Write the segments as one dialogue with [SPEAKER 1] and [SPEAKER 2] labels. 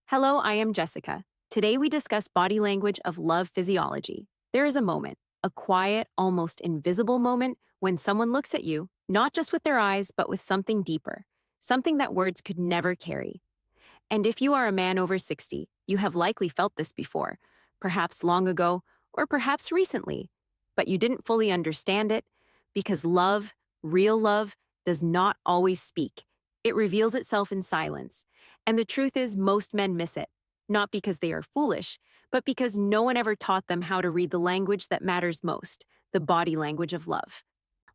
[SPEAKER 1] Hello, I am Jessica. Today we discuss body language of love physiology. There is a moment, a quiet, almost invisible moment when someone looks at you, not just with their eyes, but with something deeper, something that words could never carry. And if you are a man over 60, you have likely felt this before, perhaps long ago, or perhaps recently, but you didn't fully understand it because love, real love, does not always speak. It reveals itself in silence. And the truth is, most men miss it, not because they are foolish, but because no one ever taught them how to read the language that matters most, the body language of love.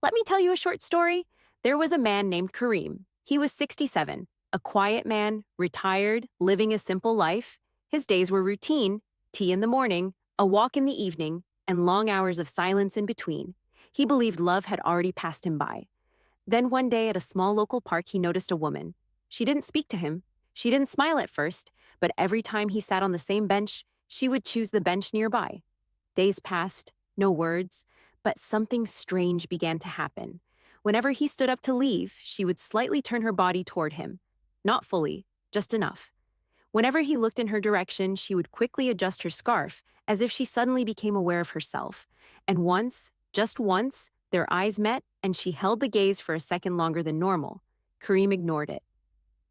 [SPEAKER 1] Let me tell you a short story. There was a man named Kareem. He was 67, a quiet man, retired, living a simple life. His days were routine: tea in the morning, a walk in the evening, and long hours of silence in between. He believed love had already passed him by. Then one day at a small local park, he noticed a woman. She didn't speak to him. She didn't smile at first, but every time he sat on the same bench, she would choose the bench nearby. Days passed, no words, but something strange began to happen. Whenever he stood up to leave, she would slightly turn her body toward him. Not fully, just enough. Whenever he looked in her direction, she would quickly adjust her scarf, as if she suddenly became aware of herself. And once, just once, their eyes met, and she held the gaze for a second longer than normal. Kareem ignored it.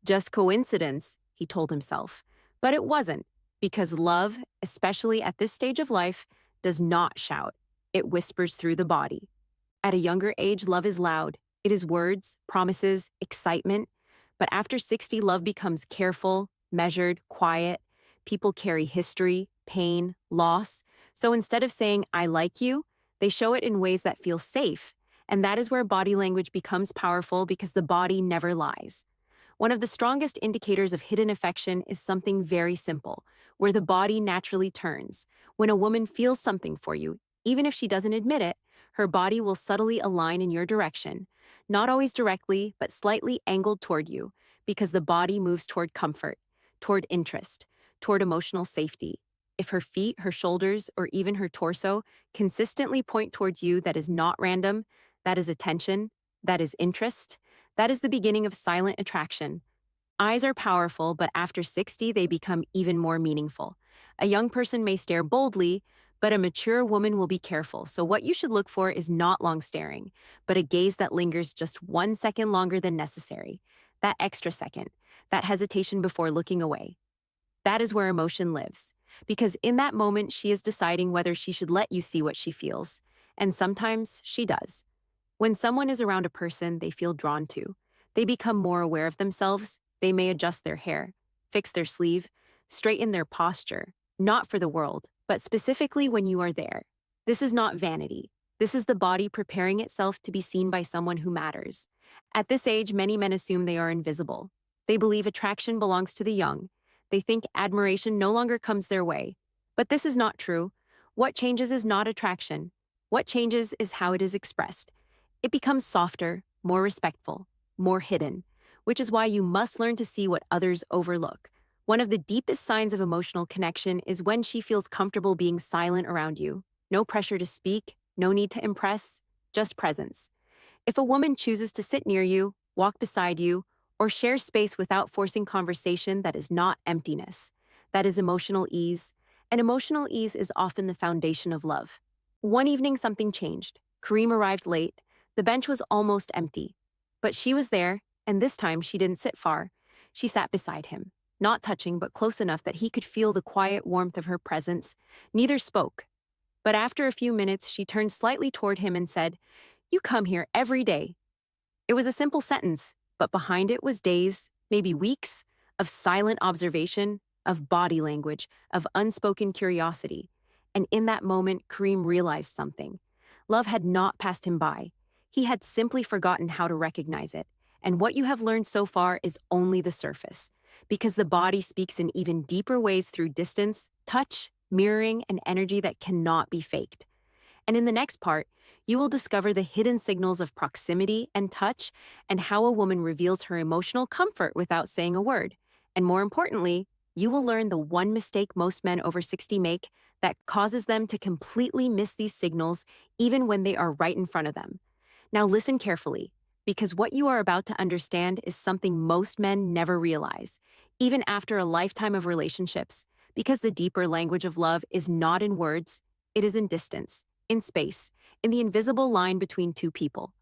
[SPEAKER 1] Just coincidence, he told himself. But it wasn't, because love, especially at this stage of life, does not shout. It whispers through the body. At a younger age, love is loud. It is words, promises, excitement. But after 60, love becomes careful, measured, quiet. People carry history, pain, loss. So instead of saying, "I like you," they show it in ways that feel safe. And that is where body language becomes powerful because the body never lies. One of the strongest indicators of hidden affection is something very simple, where the body naturally turns. When a woman feels something for you, even if she doesn't admit it, her body will subtly align in your direction. Not always directly, but slightly angled toward you, because the body moves toward comfort, toward interest, toward emotional safety. If her feet, her shoulders, or even her torso consistently point towards you, that is not random, that is attention, that is interest, that is the beginning of silent attraction. Eyes are powerful, but after 60, they become even more meaningful. A young person may stare boldly, but a mature woman will be careful. So what you should look for is not long staring, but a gaze that lingers just 1 second longer than necessary. That extra second, that hesitation before looking away. That is where emotion lives. Because in that moment, she is deciding whether she should let you see what she feels. And sometimes she does. When someone is around a person they feel drawn to, they become more aware of themselves. They may adjust their hair, fix their sleeve, straighten their posture, not for the world, but specifically when you are there. This is not vanity. This is the body preparing itself to be seen by someone who matters. At this age, many men assume they are invisible. They believe attraction belongs to the young. They think admiration no longer comes their way. But this is not true. What changes is not attraction. What changes is how it is expressed. It becomes softer, more respectful, more hidden, which is why you must learn to see what others overlook. One of the deepest signs of emotional connection is when she feels comfortable being silent around you. No pressure to speak, no need to impress, just presence. If a woman chooses to sit near you, walk beside you, or share space without forcing conversation, that is not emptiness. That is emotional ease, and emotional ease is often the foundation of love. One evening, something changed. Kareem arrived late. The bench was almost empty. But she was there, and this time she didn't sit far. She sat beside him, not touching but close enough that he could feel the quiet warmth of her presence. Neither spoke. But after a few minutes, she turned slightly toward him and said, "You come here every day." It was a simple sentence, but behind it was days, maybe weeks, of silent observation, of body language, of unspoken curiosity. And in that moment, Kareem realized something. Love had not passed him by. He had simply forgotten how to recognize it. And what you have learned so far is only the surface, because the body speaks in even deeper ways through distance, touch, mirroring, and energy that cannot be faked. And in the next part, you will discover the hidden signals of proximity and touch and how a woman reveals her emotional comfort without saying a word. And more importantly, you will learn the one mistake most men over 60 make that causes them to completely miss these signals even when they are right in front of them. Now listen carefully, because what you are about to understand is something most men never realize, even after a lifetime of relationships, because the deeper language of love is not in words, it is in distance, in space, in the invisible line between two people.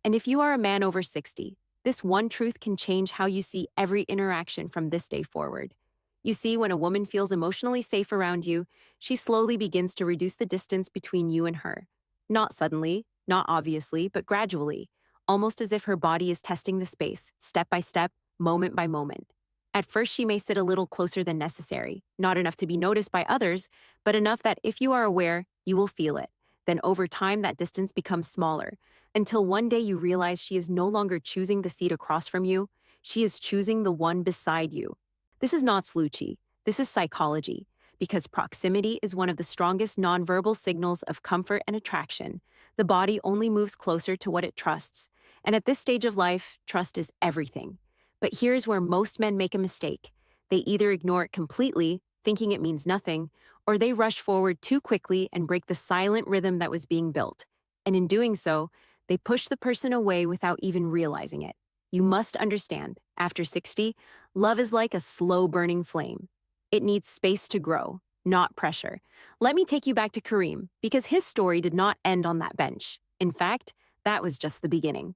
[SPEAKER 1] And if you are a man over 60, this one truth can change how you see every interaction from this day forward. You see, when a woman feels emotionally safe around you, she slowly begins to reduce the distance between you and her. Not suddenly, not obviously, but gradually, almost as if her body is testing the space, step by step, moment by moment. At first, she may sit a little closer than necessary, not enough to be noticed by others, but enough that if you are aware, you will feel it. Then over time, that distance becomes smaller, until one day you realize she is no longer choosing the seat across from you, she is choosing the one beside you. This is not slouchy, this is psychology, because proximity is one of the strongest nonverbal signals of comfort and attraction. The body only moves closer to what it trusts, and at this stage of life, trust is everything. But here's where most men make a mistake. They either ignore it completely, thinking it means nothing, or they rush forward too quickly and break the silent rhythm that was being built. And in doing so, they push the person away without even realizing it. You must understand, after 60, love is like a slow-burning flame. It needs space to grow, not pressure. Let me take you back to Kareem, because his story did not end on that bench. In fact, that was just the beginning.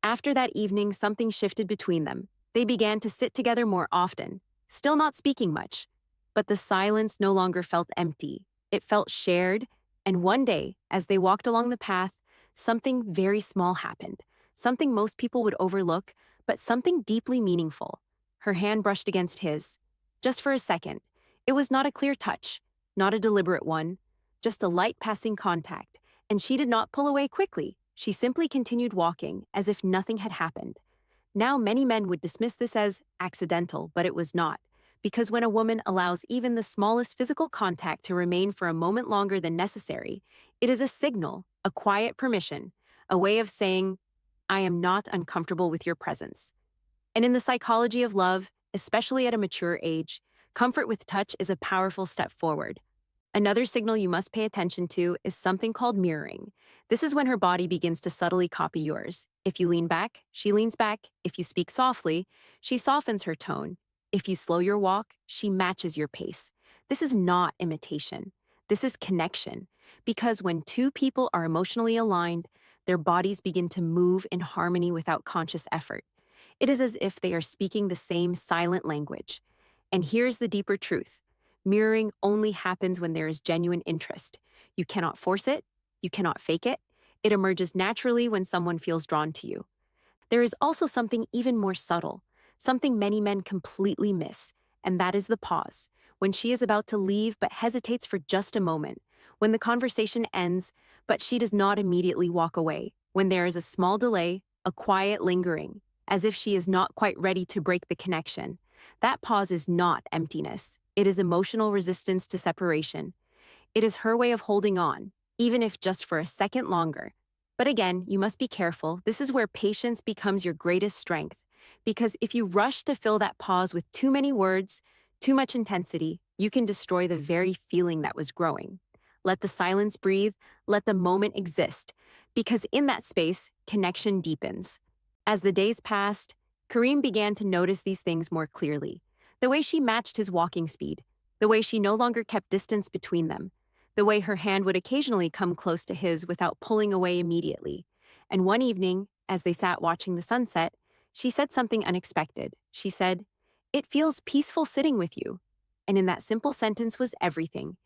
[SPEAKER 1] After that evening, something shifted between them. They began to sit together more often, still not speaking much. But the silence no longer felt empty. It felt shared, and one day, as they walked along the path, something very small happened. Something most people would overlook, but something deeply meaningful. Her hand brushed against his. Just for a second. It was not a clear touch, not a deliberate one, just a light passing contact, and she did not pull away quickly. She simply continued walking, as if nothing had happened. Now, many men would dismiss this as accidental, but it was not. Because when a woman allows even the smallest physical contact to remain for a moment longer than necessary, it is a signal, a quiet permission, a way of saying, I am not uncomfortable with your presence. And in the psychology of love, especially at a mature age, comfort with touch is a powerful step forward. Another signal you must pay attention to is something called mirroring. This is when her body begins to subtly copy yours. If you lean back, she leans back. If you speak softly, she softens her tone. If you slow your walk, she matches your pace. This is not imitation. This is connection. Because when two people are emotionally aligned, their bodies begin to move in harmony without conscious effort. It is as if they are speaking the same silent language. And here's the deeper truth. Mirroring only happens when there is genuine interest. You cannot force it. You cannot fake it. It emerges naturally when someone feels drawn to you. There is also something even more subtle, something many men completely miss, and that is the pause. When she is about to leave but hesitates for just a moment. When the conversation ends, but she does not immediately walk away. When there is a small delay, a quiet lingering, as if she is not quite ready to break the connection. That pause is not emptiness. It is emotional resistance to separation. It is her way of holding on, even if just for a second longer. But again, you must be careful. This is where patience becomes your greatest strength. Because if you rush to fill that pause with too many words, too much intensity, you can destroy the very feeling that was growing. Let the silence breathe, let the moment exist, because in that space, connection deepens. As the days passed, Kareem began to notice these things more clearly. The way she matched his walking speed, the way she no longer kept distance between them, the way her hand would occasionally come close to his without pulling away immediately. And one evening, as they sat watching the sunset, she said something unexpected. She said, "It feels peaceful sitting with you." And in that simple sentence was everything.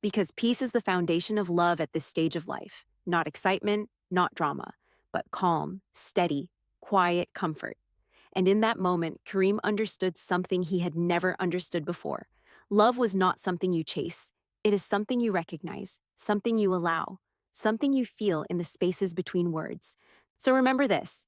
[SPEAKER 1] Because peace is the foundation of love at this stage of life. Not excitement, not drama, but calm, steady, quiet comfort. And in that moment, Kareem understood something he had never understood before. Love was not something you chase. It is something you recognize, something you allow, something you feel in the spaces between words. So remember this.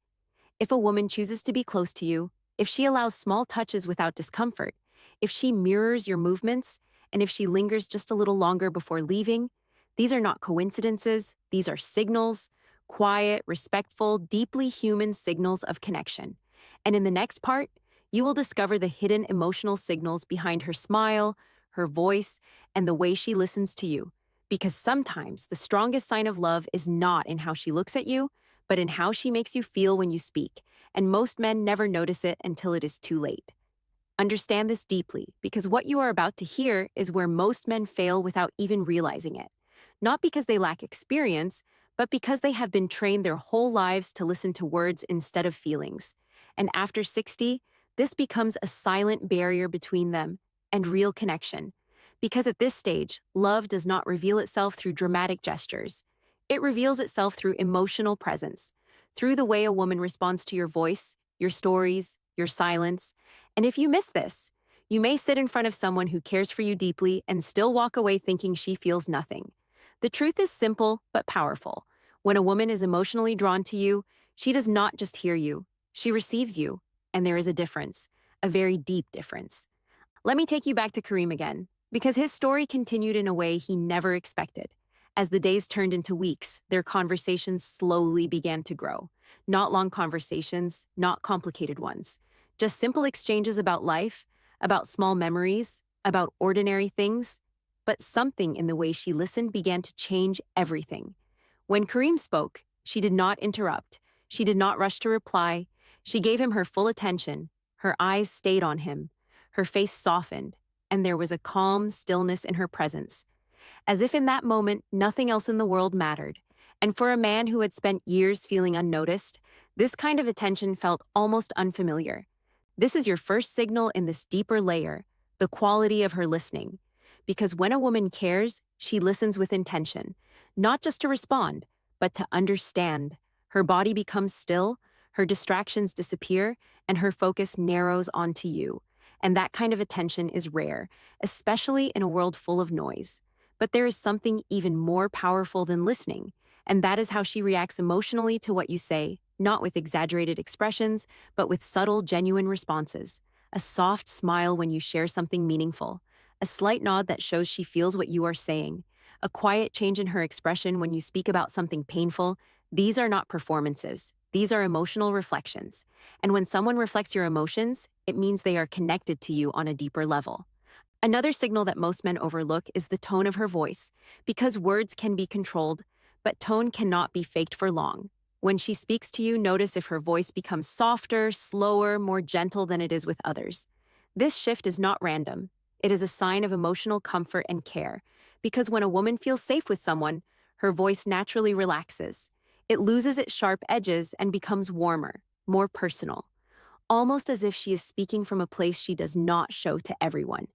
[SPEAKER 1] If a woman chooses to be close to you, if she allows small touches without discomfort, if she mirrors your movements, and if she lingers just a little longer before leaving, these are not coincidences, these are signals, quiet, respectful, deeply human signals of connection. And in the next part, you will discover the hidden emotional signals behind her smile, her voice, and the way she listens to you. Because sometimes the strongest sign of love is not in how she looks at you, but in how she makes you feel when you speak, and most men never notice it until it is too late. Understand this deeply, because what you are about to hear is where most men fail without even realizing it. Not because they lack experience, but because they have been trained their whole lives to listen to words instead of feelings. And after 60, this becomes a silent barrier between them and real connection. Because at this stage, love does not reveal itself through dramatic gestures. It reveals itself through emotional presence, through the way a woman responds to your voice, your stories, your silence. And if you miss this, you may sit in front of someone who cares for you deeply and still walk away thinking she feels nothing. The truth is simple but powerful. When a woman is emotionally drawn to you, she does not just hear you, she receives you. And there is a difference, a very deep difference. Let me take you back to Kareem again, because his story continued in a way he never expected. As the days turned into weeks, their conversations slowly began to grow. Not long conversations, not complicated ones. Just simple exchanges about life, about small memories, about ordinary things. But something in the way she listened began to change everything. When Kareem spoke, she did not interrupt. She did not rush to reply. She gave him her full attention. Her eyes stayed on him. Her face softened, and there was a calm stillness in her presence, as if in that moment nothing else in the world mattered. And for a man who had spent years feeling unnoticed, this kind of attention felt almost unfamiliar. This is your first signal in this deeper layer, the quality of her listening. Because when a woman cares, she listens with intention, not just to respond, but to understand. Her body becomes still, her distractions disappear, and her focus narrows onto you. And that kind of attention is rare, especially in a world full of noise. But there is something even more powerful than listening, and that is how she reacts emotionally to what you say, not with exaggerated expressions, but with subtle, genuine responses. A soft smile when you share something meaningful, a slight nod that shows she feels what you are saying, a quiet change in her expression when you speak about something painful. These are not performances. These are emotional reflections. And when someone reflects your emotions, it means they are connected to you on a deeper level. Another signal that most men overlook is the tone of her voice, because words can be controlled, but tone cannot be faked for long. When she speaks to you, notice if her voice becomes softer, slower, more gentle than it is with others. This shift is not random. It is a sign of emotional comfort and care, because when a woman feels safe with someone, her voice naturally relaxes. It loses its sharp edges and becomes warmer, more personal, almost as if she is speaking from a place she does not show to everyone.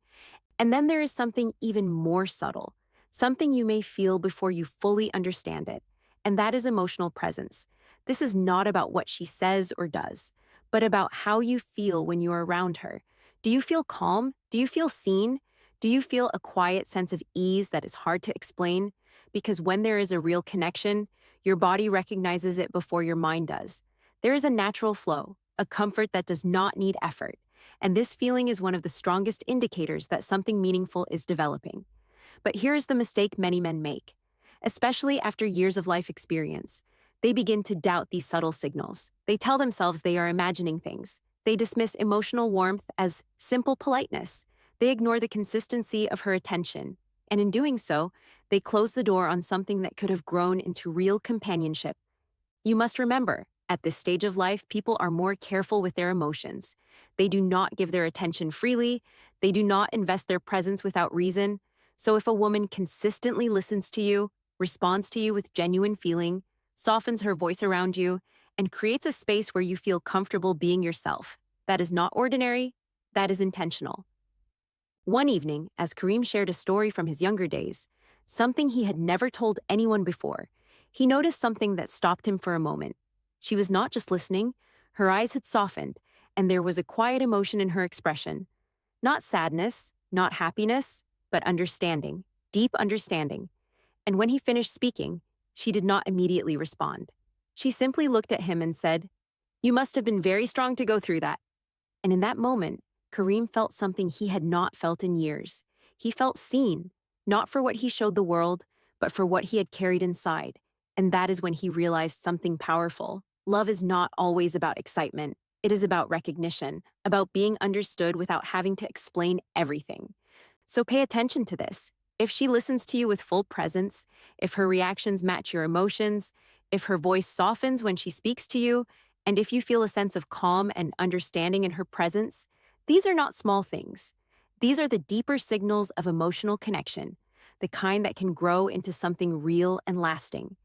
[SPEAKER 1] And then there is something even more subtle, something you may feel before you fully understand it, and that is emotional presence. This is not about what she says or does, but about how you feel when you are around her. Do you feel calm? Do you feel seen? Do you feel a quiet sense of ease that is hard to explain? Because when there is a real connection, your body recognizes it before your mind does. There is a natural flow, a comfort that does not need effort. And this feeling is one of the strongest indicators that something meaningful is developing. But here is the mistake many men make, especially after years of life experience. They begin to doubt these subtle signals. They tell themselves they are imagining things. They dismiss emotional warmth as simple politeness. They ignore the consistency of her attention. And in doing so, they close the door on something that could have grown into real companionship. You must remember, at this stage of life, people are more careful with their emotions. They do not give their attention freely. They do not invest their presence without reason. So if a woman consistently listens to you, responds to you with genuine feeling, softens her voice around you, and creates a space where you feel comfortable being yourself, that is not ordinary, that is intentional. One evening, as Kareem shared a story from his younger days, something he had never told anyone before, he noticed something that stopped him for a moment. She was not just listening, her eyes had softened, and there was a quiet emotion in her expression. Not sadness, not happiness, but understanding, deep understanding. And when he finished speaking, she did not immediately respond. She simply looked at him and said, "You must have been very strong to go through that." And in that moment, Kareem felt something he had not felt in years. He felt seen, not for what he showed the world, but for what he had carried inside. And that is when he realized something powerful. Love is not always about excitement. It is about recognition, about being understood without having to explain everything. So pay attention to this. If she listens to you with full presence, if her reactions match your emotions, if her voice softens when she speaks to you, and if you feel a sense of calm and understanding in her presence, these are not small things. These are the deeper signals of emotional connection, the kind that can grow into something real and lasting.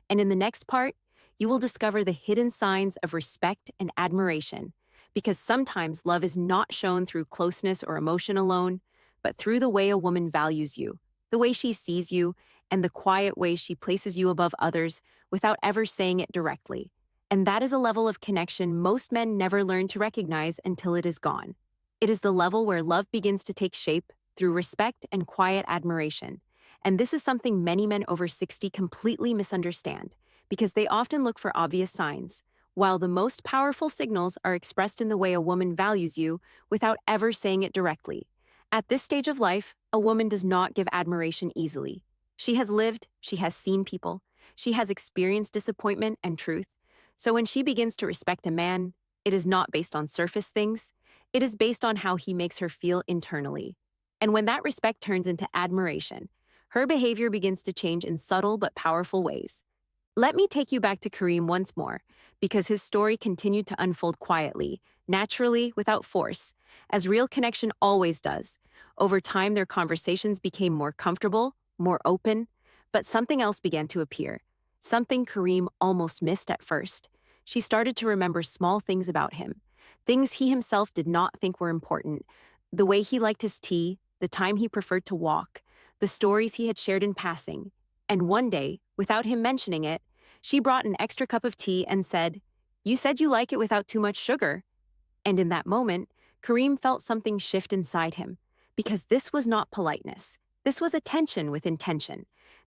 [SPEAKER 1] And in the next part, you will discover the hidden signs of respect and admiration, because sometimes love is not shown through closeness or emotion alone, but through the way a woman values you, the way she sees you, and the quiet ways she places you above others without ever saying it directly. And that is a level of connection most men never learn to recognize until it is gone. It is the level where love begins to take shape through respect and quiet admiration. And this is something many men over 60 completely misunderstand, because they often look for obvious signs, while the most powerful signals are expressed in the way a woman values you without ever saying it directly. At this stage of life, a woman does not give admiration easily. She has lived, she has seen people, she has experienced disappointment and truth. So when she begins to respect a man, it is not based on surface things, it is based on how he makes her feel internally. And when that respect turns into admiration, her behavior begins to change in subtle but powerful ways. Let me take you back to Kareem once more, because his story continued to unfold quietly, naturally, without force, as real connection always does. Over time, their conversations became more comfortable, more open, but something else began to appear. Something Kareem almost missed at first. She started to remember small things about him, things he himself did not think were important. The way he liked his tea, the time he preferred to walk, the stories he had shared in passing. And one day, without him mentioning it, she brought an extra cup of tea and said, "You said you like it without too much sugar." And in that moment, Kareem felt something shift inside him, because this was not politeness. This was attention with intention.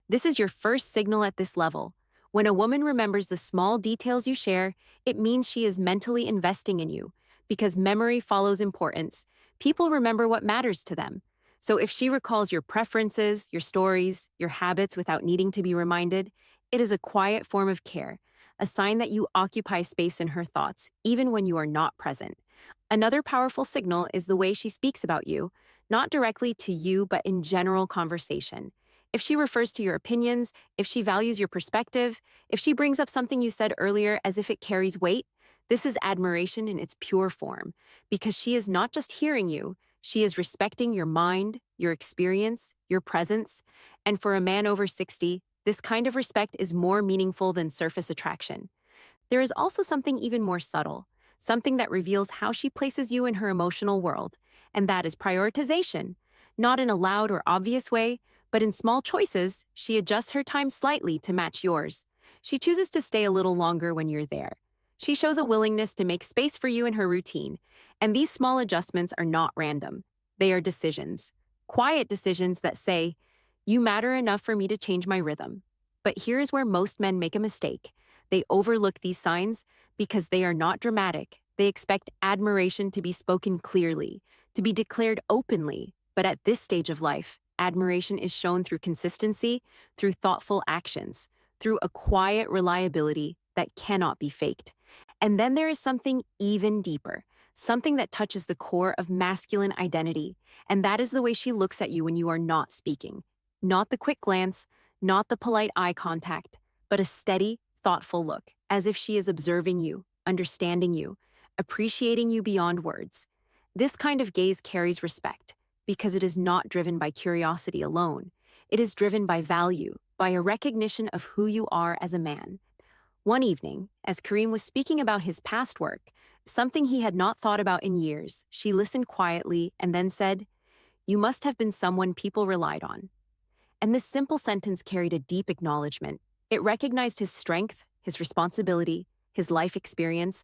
[SPEAKER 1] This is your first signal at this level. When a woman remembers the small details you share, it means she is mentally investing in you, because memory follows importance. People remember what matters to them. So if she recalls your preferences, your stories, your habits without needing to be reminded, it is a quiet form of care, a sign that you occupy space in her thoughts, even when you are not present. Another powerful signal is the way she speaks about you, not directly to you, but in general conversation. If she refers to your opinions, if she values your perspective, if she brings up something you said earlier as if it carries weight, this is admiration in its pure form, because she is not just hearing you, she is respecting your mind, your experience, your presence. And for a man over 60, this kind of respect is more meaningful than surface attraction. There is also something even more subtle, something that reveals how she places you in her emotional world, and that is prioritization. Not in a loud or obvious way, but in small choices, she adjusts her time slightly to match yours. She chooses to stay a little longer when you're there. She shows a willingness to make space for you in her routine, and these small adjustments are not random. They are decisions. Quiet decisions that say, "You matter enough for me to change my rhythm." But here is where most men make a mistake. They overlook these signs because they are not dramatic. They expect admiration to be spoken clearly, to be declared openly. But at this stage of life, admiration is shown through consistency, through thoughtful actions, through a quiet reliability that cannot be faked. And then there is something even deeper, something that touches the core of masculine identity, and that is the way she looks at you when you are not speaking. Not the quick glance, not the polite eye contact, but a steady, thoughtful look, as if she is observing you, understanding you, appreciating you beyond words. This kind of gaze carries respect, because it is not driven by curiosity alone. It is driven by value, by a recognition of who you are as a man. One evening, as Kareem was speaking about his past work, something he had not thought about in years, she listened quietly and then said, "You must have been someone people relied on." And this simple sentence carried a deep acknowledgement. It recognized his strength, his responsibility, his life experience,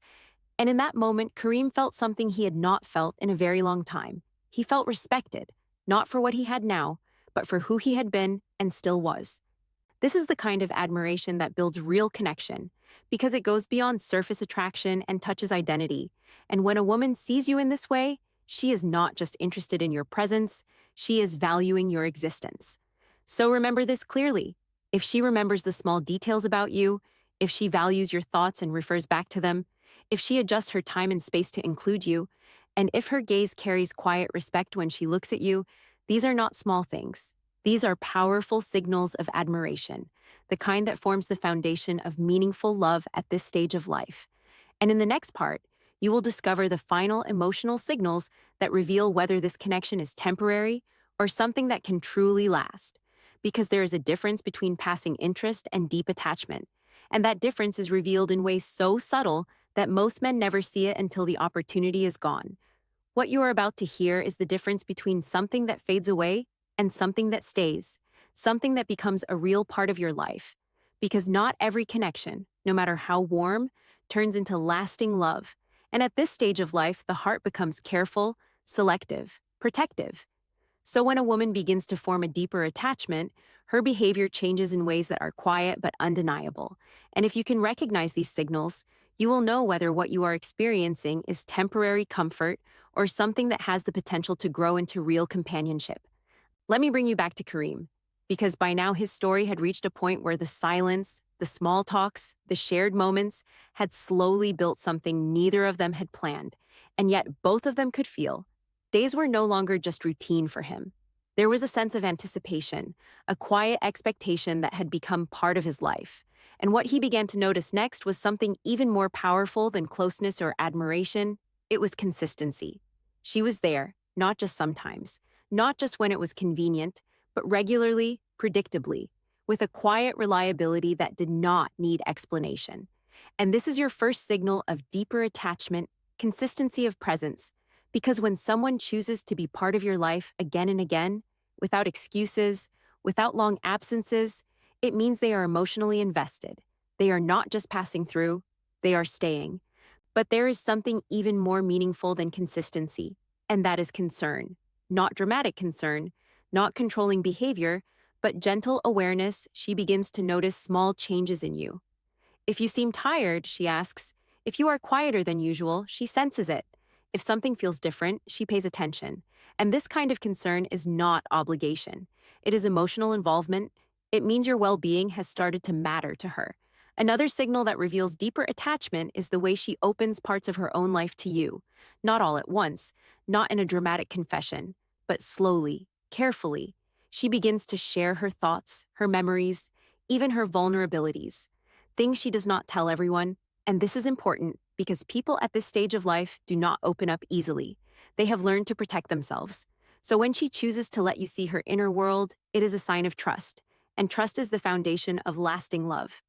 [SPEAKER 1] and in that moment, Kareem felt something he had not felt in a very long time. He felt respected, not for what he had now, but for who he had been and still was. This is the kind of admiration that builds real connection, because it goes beyond surface attraction and touches identity. And when a woman sees you in this way, she is not just interested in your presence, she is valuing your existence. So remember this clearly. If she remembers the small details about you, if she values your thoughts and refers back to them, if she adjusts her time and space to include you, and if her gaze carries quiet respect when she looks at you, these are not small things. These are powerful signals of admiration, the kind that forms the foundation of meaningful love at this stage of life. And in the next part, you will discover the final emotional signals that reveal whether this connection is temporary or something that can truly last. Because there is a difference between passing interest and deep attachment, and that difference is revealed in ways so subtle that most men never see it until the opportunity is gone. What you are about to hear is the difference between something that fades away and something that stays, something that becomes a real part of your life. Because not every connection, no matter how warm, turns into lasting love. And at this stage of life, the heart becomes careful, selective, protective. So when a woman begins to form a deeper attachment, her behavior changes in ways that are quiet but undeniable. And if you can recognize these signals, you will know whether what you are experiencing is temporary comfort or something that has the potential to grow into real companionship. Let me bring you back to Kareem, because by now his story had reached a point where the silence, the small talks, the shared moments had slowly built something neither of them had planned, and yet both of them could feel. Days were no longer just routine for him. There was a sense of anticipation, a quiet expectation that had become part of his life. And what he began to notice next was something even more powerful than closeness or admiration. It was consistency. She was there, not just sometimes, not just when it was convenient, but regularly, predictably, with a quiet reliability that did not need explanation. And this is your first signal of deeper attachment, consistency of presence, because when someone chooses to be part of your life again and again, without excuses, without long absences, it means they are emotionally invested. They are not just passing through, they are staying. But there is something even more meaningful than consistency, and that is concern. Not dramatic concern, not controlling behavior, but gentle awareness. She begins to notice small changes in you. If you seem tired, she asks. If you are quieter than usual, she senses it. If something feels different, she pays attention. And this kind of concern is not obligation. It is emotional involvement. It means your well-being has started to matter to her. Another signal that reveals deeper attachment is the way she opens parts of her own life to you. Not all at once, not in a dramatic confession, but slowly, carefully. She begins to share her thoughts, her memories, even her vulnerabilities. Things she does not tell everyone. And this is important because people at this stage of life do not open up easily. They have learned to protect themselves. So when she chooses to let you see her inner world, it is a sign of trust. And trust is the foundation of lasting love.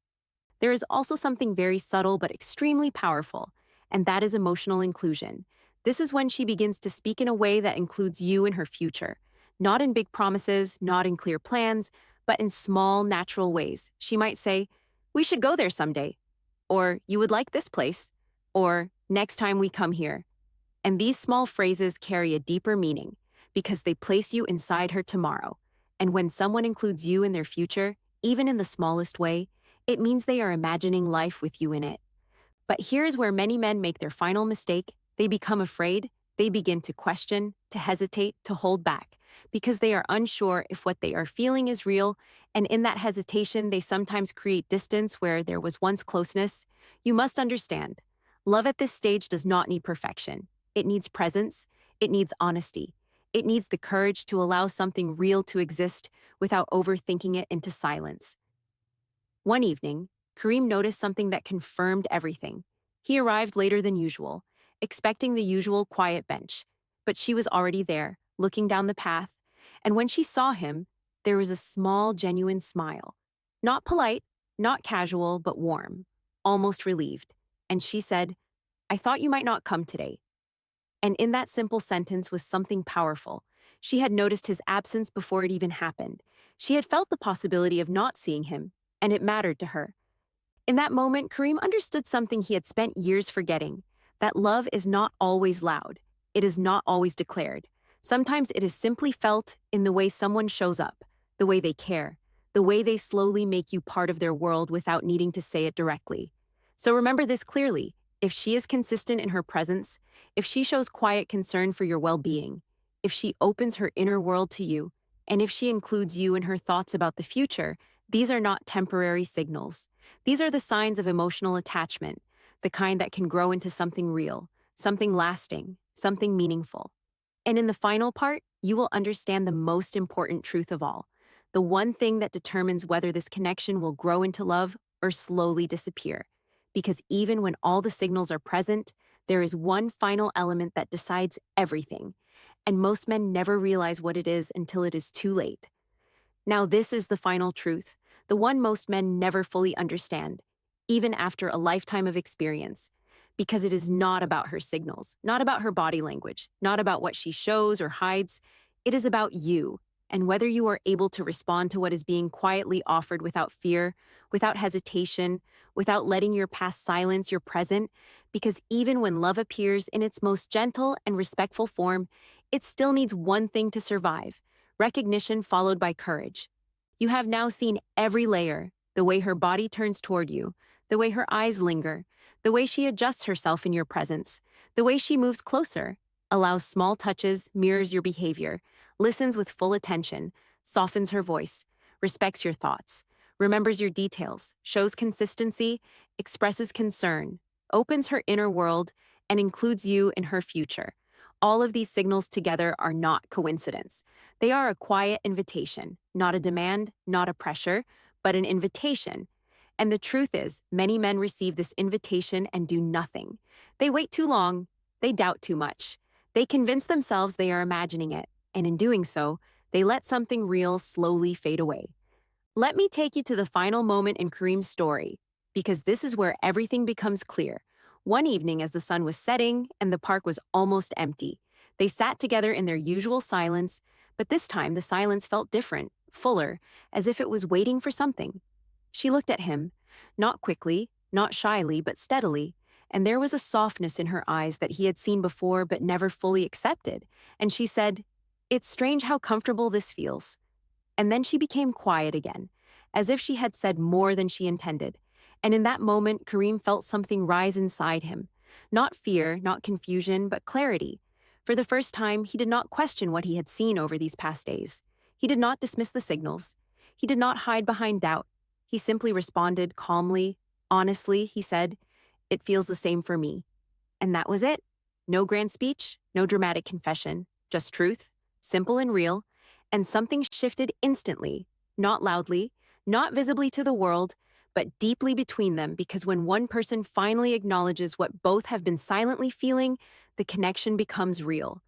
[SPEAKER 1] There is also something very subtle but extremely powerful, and that is emotional inclusion. This is when she begins to speak in a way that includes you in her future. Not in big promises, not in clear plans, but in small, natural ways. She might say, "We should go there someday," or "You would like this place," or "Next time we come here." And these small phrases carry a deeper meaning because they place you inside her tomorrow. And when someone includes you in their future, even in the smallest way, it means they are imagining life with you in it. But here's where many men make their final mistake. They become afraid, they begin to question, to hesitate, to hold back, because they are unsure if what they are feeling is real, and in that hesitation, they sometimes create distance where there was once closeness. You must understand, love at this stage does not need perfection. It needs presence, it needs honesty, it needs the courage to allow something real to exist without overthinking it into silence. One evening, Kareem noticed something that confirmed everything. He arrived later than usual, expecting the usual quiet bench, but she was already there, looking down the path, and when she saw him, there was a small, genuine smile. Not polite, not casual, but warm, almost relieved. And she said, "I thought you might not come today." And in that simple sentence was something powerful. She had noticed his absence before it even happened. She had felt the possibility of not seeing him, and it mattered to her. In that moment, Kareem understood something he had spent years forgetting, that love is not always loud. It is not always declared. Sometimes it is simply felt in the way someone shows up, the way they care, the way they slowly make you part of their world without needing to say it directly. So remember this clearly. If she is consistent in her presence, if she shows quiet concern for your well-being, if she opens her inner world to you, and if she includes you in her thoughts about the future, these are not temporary signals. These are the signs of emotional attachment, the kind that can grow into something real, something lasting, something meaningful. And in the final part, you will understand the most important truth of all. the one thing that determines whether this connection will grow into love or slowly disappear. Because even when all the signals are present, there is one final element that decides everything, and most men never realize what it is until it is too late. Now, this is the final truth, the one most men never fully understand, even after a lifetime of experience, because it is not about her signals, not about her body language, not about what she shows or hides. It is about you, and whether you are able to respond to what is being quietly offered without fear, without hesitation, without letting your past silence your present, because even when love appears in its most gentle and respectful form, it still needs one thing to survive: recognition followed by courage. You have now seen every layer: the way her body turns toward you, the way her eyes linger, the way she adjusts herself in your presence, the way she moves closer, allows small touches, mirrors your behavior, listens with full attention, softens her voice, respects your thoughts, remembers your details, shows consistency, expresses concern, opens her inner world, and includes you in her future. All of these signals together are not coincidence. They are a quiet invitation, not a demand, not a pressure, but an invitation. And the truth is, many men receive this invitation and do nothing. They wait too long, they doubt too much, they convince themselves they are imagining it, and in doing so, they let something real slowly fade away. Let me take you to the final moment in Kareem's story, because this is where everything becomes clear. One evening, as the sun was setting and the park was almost empty, they sat together in their usual silence, but this time the silence felt different, fuller, as if it was waiting for something. She looked at him, not quickly, not shyly, but steadily, and there was a softness in her eyes that he had seen before but never fully accepted, and she said, "It's strange how comfortable this feels." And then she became quiet again, as if she had said more than she intended. And in that moment, Kareem felt something rise inside him. Not fear, not confusion, but clarity. For the first time, he did not question what he had seen over these past days. He did not dismiss the signals. He did not hide behind doubt. He simply responded calmly, honestly. He said, "It feels the same for me." And that was it. No grand speech, no dramatic confession, just truth, simple and real. And something shifted instantly, not loudly, not visibly to the world, but deeply between them, because when one person finally acknowledges what both have been silently feeling, the connection becomes real.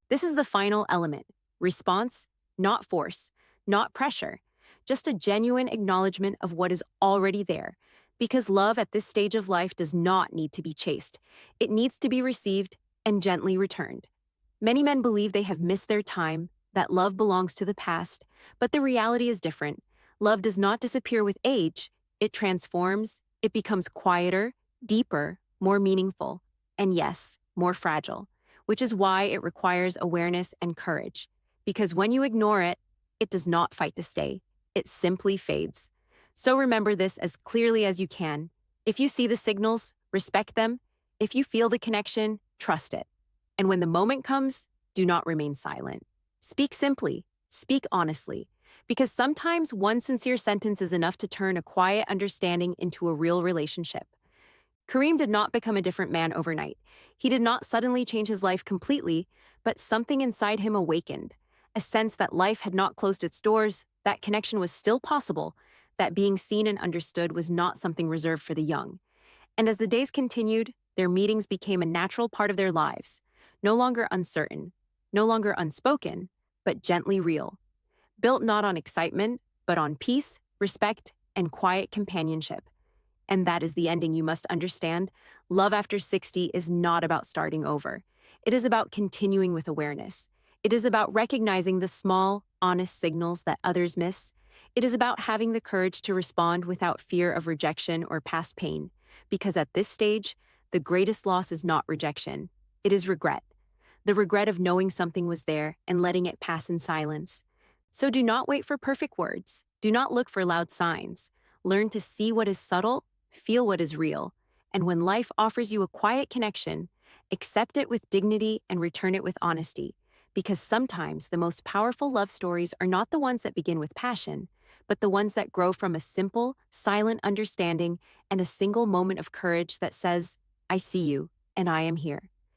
[SPEAKER 1] This is the final element: response, not force, not pressure, just a genuine acknowledgement of what is already there. Because love at this stage of life does not need to be chased. It needs to be received and gently returned. Many men believe they have missed their time, that love belongs to the past, but the reality is different. Love does not disappear with age. It transforms, it becomes quieter, deeper, more meaningful, and yes, more fragile, which is why it requires awareness and courage. Because when you ignore it, it does not fight to stay. It simply fades. So remember this as clearly as you can. If you see the signals, respect them. If you feel the connection, trust it. And when the moment comes, do not remain silent. Speak simply, speak honestly, because sometimes one sincere sentence is enough to turn a quiet understanding into a real relationship. Kareem did not become a different man overnight. He did not suddenly change his life completely, but something inside him awakened, a sense that life had not closed its doors, that connection was still possible, that being seen and understood was not something reserved for the young. And as the days continued, their meetings became a natural part of their lives, no longer uncertain, no longer unspoken, but gently real, built not on excitement, but on peace, respect, and quiet companionship. And that is the ending you must understand. Love after 60 is not about starting over. It is about continuing with awareness. It is about recognizing the small, honest signals that others miss. It is about having the courage to respond without fear of rejection or past pain. Because at this stage, the greatest loss is not rejection. It is regret. The regret of knowing something was there and letting it pass in silence. So do not wait for perfect words. Do not look for loud signs. Learn to see what is subtle, feel what is real. And when life offers you a quiet connection, accept it with dignity and return it with honesty. Because sometimes the most powerful love stories are not the ones that begin with passion, but the ones that grow from a simple, silent understanding and a single moment of courage that says, "I see you, and I am here."